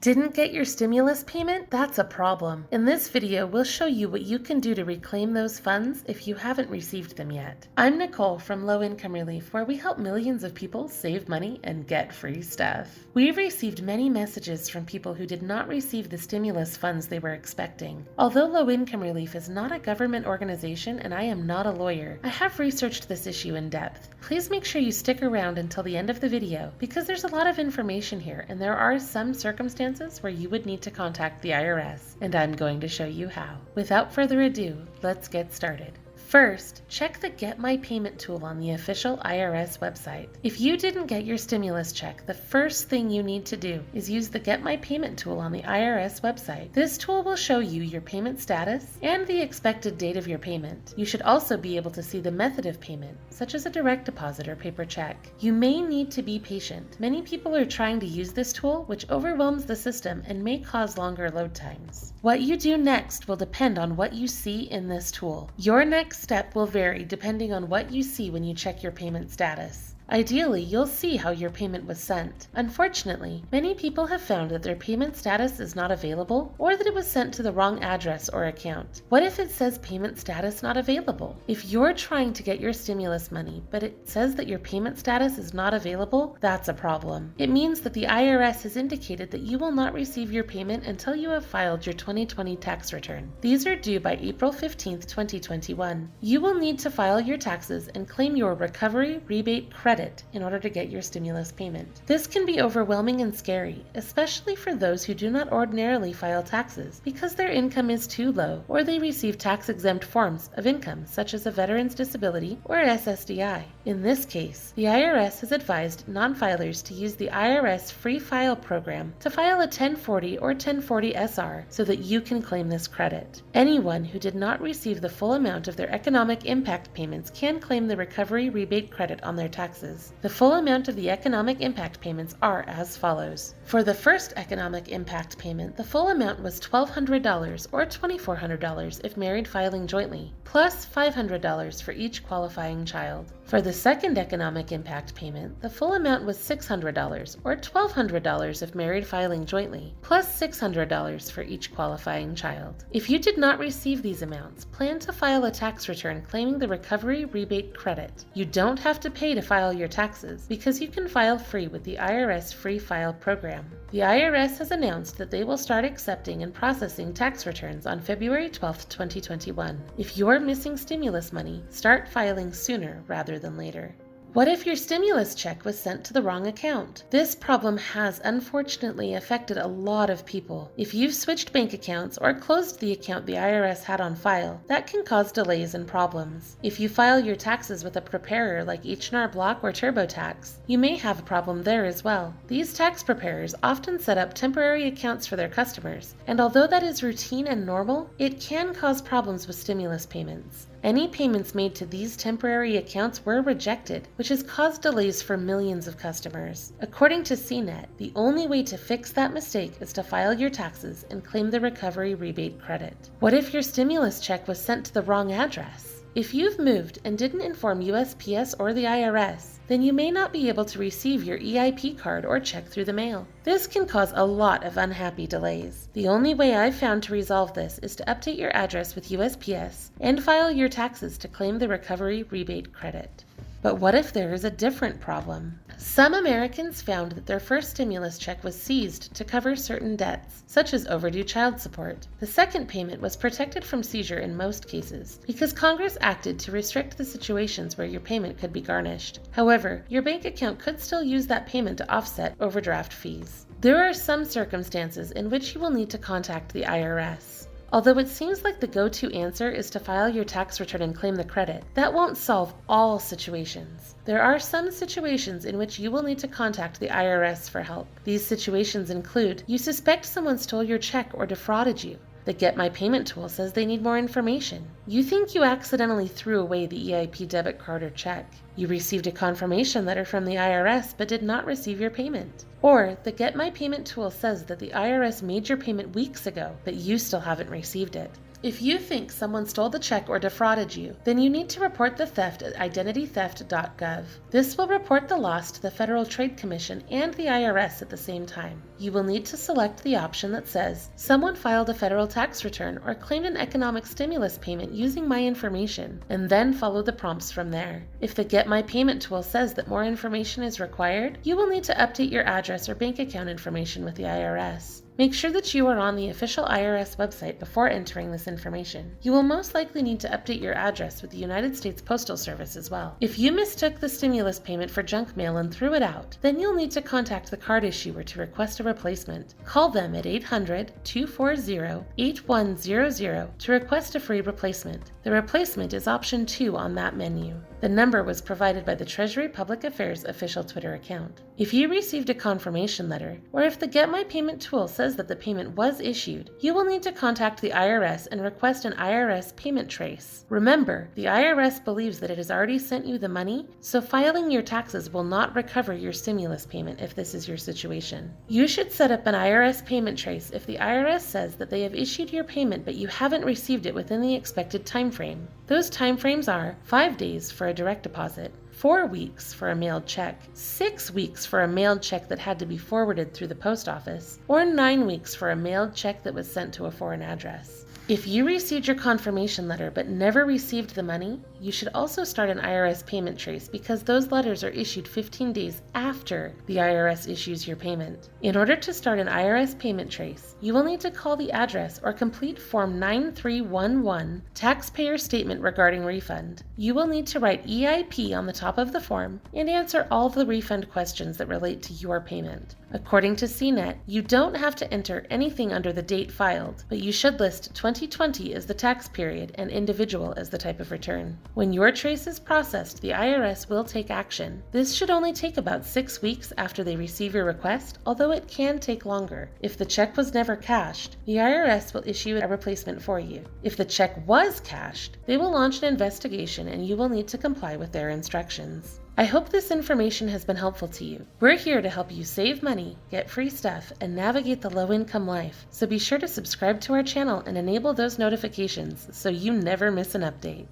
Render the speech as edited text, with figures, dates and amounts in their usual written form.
Didn't get your stimulus payment? That's a problem. In this video, we'll show you what you can do to reclaim those funds if you haven't received them yet. I'm Nicole from Low Income Relief, where we help millions of people save money and get free stuff. We've received many messages from people who did not receive the stimulus funds they were expecting. Although Low Income Relief is not a government organization and I am not a lawyer, I have researched this issue in depth. Please make sure you stick around until the end of the video because there's a lot of information here and there are some circumstances where you would need to contact the IRS, and I'm going to show you how. Without further ado, let's get started. First, check the Get My Payment tool on the official IRS website. If you didn't get your stimulus check, the first thing you need to do is use the Get My Payment tool on the IRS website. This tool will show you your payment status and the expected date of your payment. You should also be able to see the method of payment, such as a direct deposit or paper check. You may need to be patient. Many people are trying to use this tool, which overwhelms the system and may cause longer load times. What you do next will depend on what you see in this tool. Your next step will vary depending on what you see when you check your payment status. Ideally, you'll see how your payment was sent. Unfortunately, many people have found that their payment status is not available or that it was sent to the wrong address or account. What if it says payment status not available? If you're trying to get your stimulus money, but it says that your payment status is not available, that's a problem. It means that the IRS has indicated that you will not receive your payment until you have filed your 2020 tax return. These are due by April 15th, 2021. You will need to file your taxes and claim your recovery rebate credit in order to get your stimulus payment. This can be overwhelming and scary, especially for those who do not ordinarily file taxes because their income is too low or they receive tax-exempt forms of income such as a veteran's disability or SSDI. In this case, the IRS has advised non-filers to use the IRS Free File program to file a 1040 or 1040 SR so that you can claim this credit. Anyone who did not receive the full amount of their economic impact payments can claim the recovery rebate credit on their taxes. The full amount of the economic impact payments are as follows. For the first economic impact payment, the full amount was $1,200 or $2,400 if married filing jointly, plus $500 for each qualifying child. For the second economic impact payment, the full amount was $600 or $1,200 if married filing jointly, plus $600 for each qualifying child. If you did not receive these amounts, plan to file a tax return claiming the recovery rebate credit. You don't have to pay to file your taxes because you can file free with the IRS Free File program. The IRS has announced that they will start accepting and processing tax returns on February 12, 2021. If you're missing stimulus money, start filing sooner rather than later. What if your stimulus check was sent to the wrong account? This problem has unfortunately affected a lot of people. If you've switched bank accounts or closed the account the IRS had on file, that can cause delays and problems. If you file your taxes with a preparer like H&R Block or TurboTax, you may have a problem there as well. These tax preparers often set up temporary accounts for their customers, and although that is routine and normal, it can cause problems with stimulus payments. Any payments made to these temporary accounts were rejected, which has caused delays for millions of customers. According to CNET, the only way to fix that mistake is to file your taxes and claim the recovery rebate credit. What if your stimulus check was sent to the wrong address? If you've moved and didn't inform USPS or the IRS, then you may not be able to receive your EIP card or check through the mail. This can cause a lot of unhappy delays. The only way I've found to resolve this is to update your address with USPS and file your taxes to claim the recovery rebate credit. But what if there is a different problem? Some Americans found that their first stimulus check was seized to cover certain debts, such as overdue child support. The second payment was protected from seizure in most cases, because Congress acted to restrict the situations where your payment could be garnished. However, your bank account could still use that payment to offset overdraft fees. There are some circumstances in which you will need to contact the IRS. Although it seems like the go-to answer is to file your tax return and claim the credit, that won't solve all situations. There are some situations in which you will need to contact the IRS for help. These situations include you suspect someone stole your check or defrauded you. The Get My Payment tool says they need more information. You think you accidentally threw away the EIP debit card or check. You received a confirmation letter from the IRS but did not receive your payment. Or the Get My Payment tool says that the IRS made your payment weeks ago, but you still haven't received it. If you think someone stole the check or defrauded you, then you need to report the theft at identitytheft.gov. This will report the loss to the Federal Trade Commission and the IRS at the same time. You will need to select the option that says, someone filed a federal tax return or claimed an economic stimulus payment using my information, and then follow the prompts from there. If the Get My Payment tool says that more information is required, you will need to update your address or bank account information with the IRS. Make sure that you are on the official IRS website before entering this information. You will most likely need to update your address with the United States Postal Service as well. If you mistook the stimulus payment for junk mail and threw it out, then you'll need to contact the card issuer to request a replacement. Call them at 800-240-8100 to request a free replacement. The replacement is option 2 on that menu. The number was provided by the Treasury Public Affairs official Twitter account. If you received a confirmation letter, or if the Get My Payment tool says that the payment was issued, you will need to contact the IRS and request an IRS payment trace. Remember, the IRS believes that it has already sent you the money, so filing your taxes will not recover your stimulus payment if this is your situation. You should set up an IRS payment trace if the IRS says that they have issued your payment but you haven't received it within the expected time frame. Those time frames are 5 days for a direct deposit, 4 weeks for a mailed check, 6 weeks for a mailed check that had to be forwarded through the post office, or 9 weeks for a mailed check that was sent to a foreign address. If you received your confirmation letter but never received the money, you should also start an IRS payment trace because those letters are issued 15 days after the IRS issues your payment. In order to start an IRS payment trace, you will need to call the address or complete Form 9311 Taxpayer Statement Regarding Refund. You will need to write EIP on the top of the form and answer all of the refund questions that relate to your payment. According to CNET, you don't have to enter anything under the date filed, but you should list 2020 as the tax period and individual as the type of return. When your trace is processed, the IRS will take action. This should only take about 6 weeks after they receive your request, although it can take longer. If the check was never cashed, the IRS will issue a replacement for you. If the check was cashed, they will launch an investigation and you will need to comply with their instructions. I hope this information has been helpful to you. We're here to help you save money, get free stuff, and navigate the low-income life. So be sure to subscribe to our channel and enable those notifications so you never miss an update.